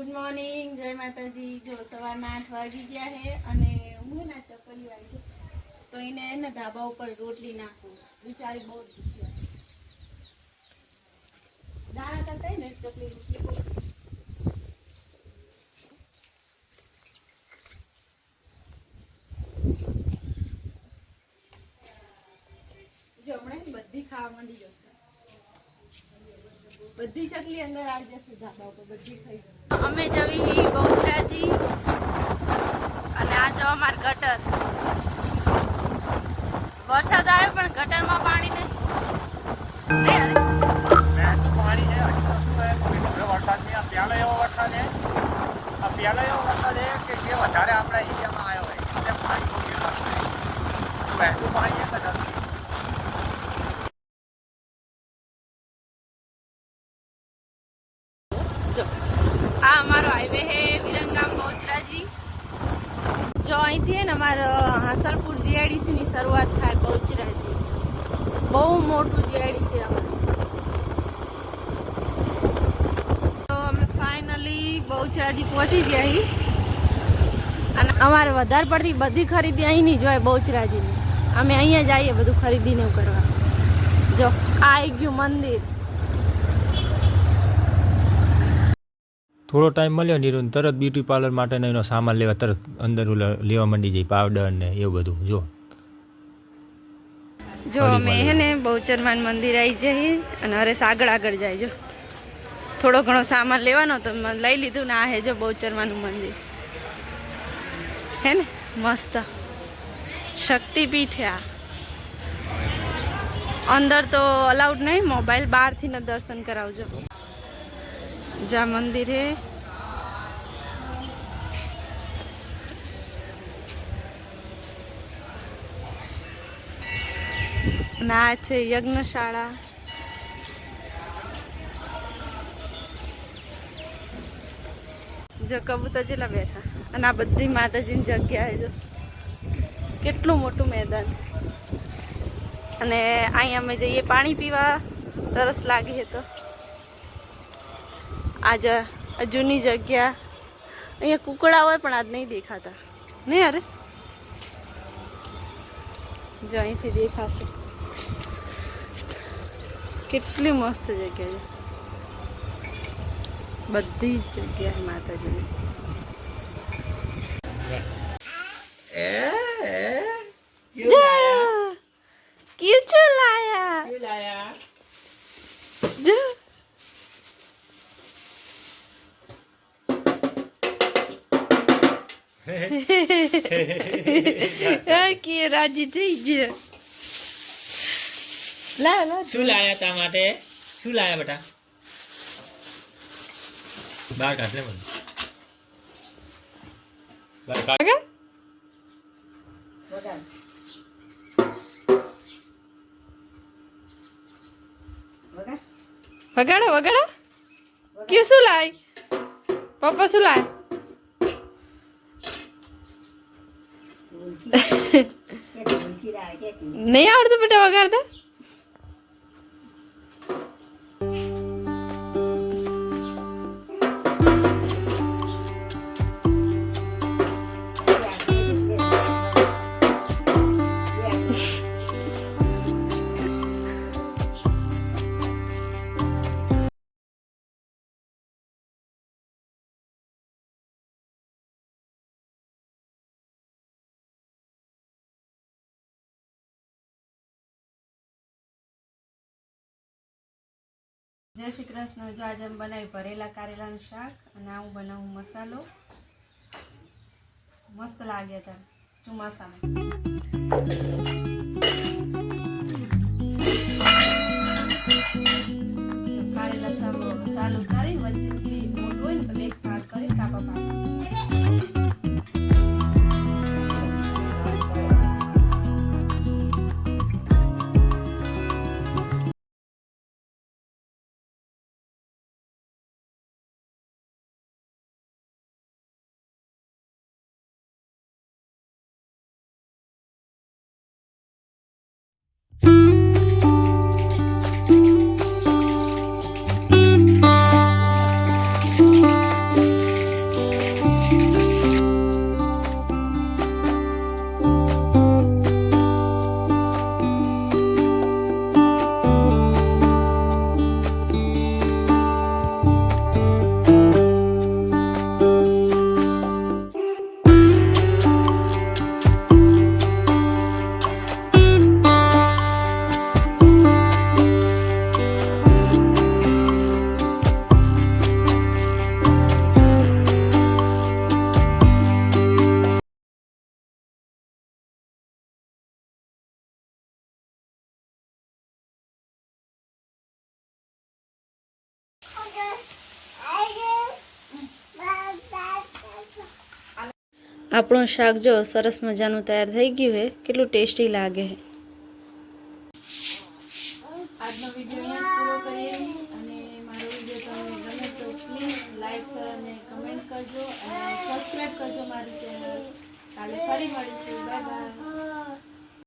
Good morning, જય માતાજી। જો સવારના 8 વાગી ગયા છે અને હું ના ચપલી આવી છું તો એને ને ધાબા ઉપર રોટલી નાખું। બિચારી બહુ દુખી દાણા કરતા ને ચપલી રોટલી જો હમણાં બધી ખાવા માંડી જશે। બધી ચકલી અંદર આવી જશે ધાબા ઉપર, બધી ખાઈ જશે। અમે જવી હી બહુચરાજી અને આ જો અમાર ગટર। વરસાદ આવ્યો પણ ગટરમાં પાણી નથી। પાણી છે હજી તો શું હે હવે વરસાદ નહીં। આ પહેલો એવો વરસાદ છે કે જે વધારે આપણા એરિયામાં આવ્યો હોય એટલે પાણી બહુ કેટલાતું છે। વહેતું પાણી એક જ હતું। જો આ અમારો હાઈવે હે વિરંગામ બહુચરાજી। જો અહીંથી હે ને અમારા હાસલપુર જીઆઈડીસી ની શરૂઆત થાય બહુચરાજી। બહુ મોટું જીઆઈડીસી અમારું। તો અમે ફાઇનલી બહુચરાજી પહોંચી ગયા હી અને અમારે વધારે પડતી બધી ખરીદી અહીંની જ હોય બહુચરાજીની। અમે અહીંયા જ આવીએ બધું ખરીદીને કરવા। જો આ આવી ગયું મંદિર। થોડો ટાઈમ મળ્યો નીરુન તરત બ્યુટી પાર્લર માટેનો એનો સામાન લેવા તરત અંદર લેવા માંડી જાય, પાવડર ને એવું બધું। જો અમે હે ને બહુચરમાન મંદિર આવી જઈએ અને હરેશ આગળ જાય। જો થોડો ઘણો સામાન લેવાનો તો લઈ લીધું ને। આ હે જો બહુચરમાનું મંદિર હે ને મસ્ત શક્તિપીઠ હે। આ અંદર તો અલાઉડ નહીં મોબાઈલ, બહારથી ને દર્શન કરાવજો। જા મંદિર હે ના છે યજ્ઞશાળા। જો કબૂતર જેટલા બેઠા અને આ બધી માતાજીની જગ્યા જો કેટલું મોટું મેદાન। અને અહીંયા અમે જઈએ પાણી પીવા, તરસ લાગી છે તો આજ જૂની જગ્યા। અહીંયા કુકડા હોય પણ આજ નહીં દેખાતા નહીં હરેશ? જો અહીંથી દેખાશે કેટલી મસ્ત જગ્યા છે। બધી જ જગ્યાએ માતાજીની। ક્યું ચલાયા કે રાજી થઈ ગયો। શું લાયા તા માટે? શું લાયા બેટા? બહાર કાઢ લે મને। બહાર કાઢ। વગાડો વગાડો। ક્યું શું લાય? પપ્પા શું લાય? નહીં આવડતું બેટા વગાડતા? જય શ્રી કૃષ્ણ। જો આજે અમે બનાવ્યું ભરેલા કારેલાનું શાક અને આ હું બનાવું મસાલો। મસ્ત લાગે હતા ચોમાસામાં। કારેલા સાલ ઉતારી વચ્ચેથી મોટું હોય ને તો એક ભાગ કરી કાપા પાડી। આપણું શાક જો સરસ મજાનું તૈયાર થઈ ગયું છે, કેટલું ટેસ્ટી લાગે છે. આજનો વિડીયો અહીંયા પૂરો કરીએ અને મારો વિડીયો તમને ગમે તો પ્લીઝ લાઈક શેર અને કમેન્ટ કરજો અને સબસ્ક્રાઈબ કરજો મારી ચેનલ. કાલે ફરી મળીશું. Bye bye.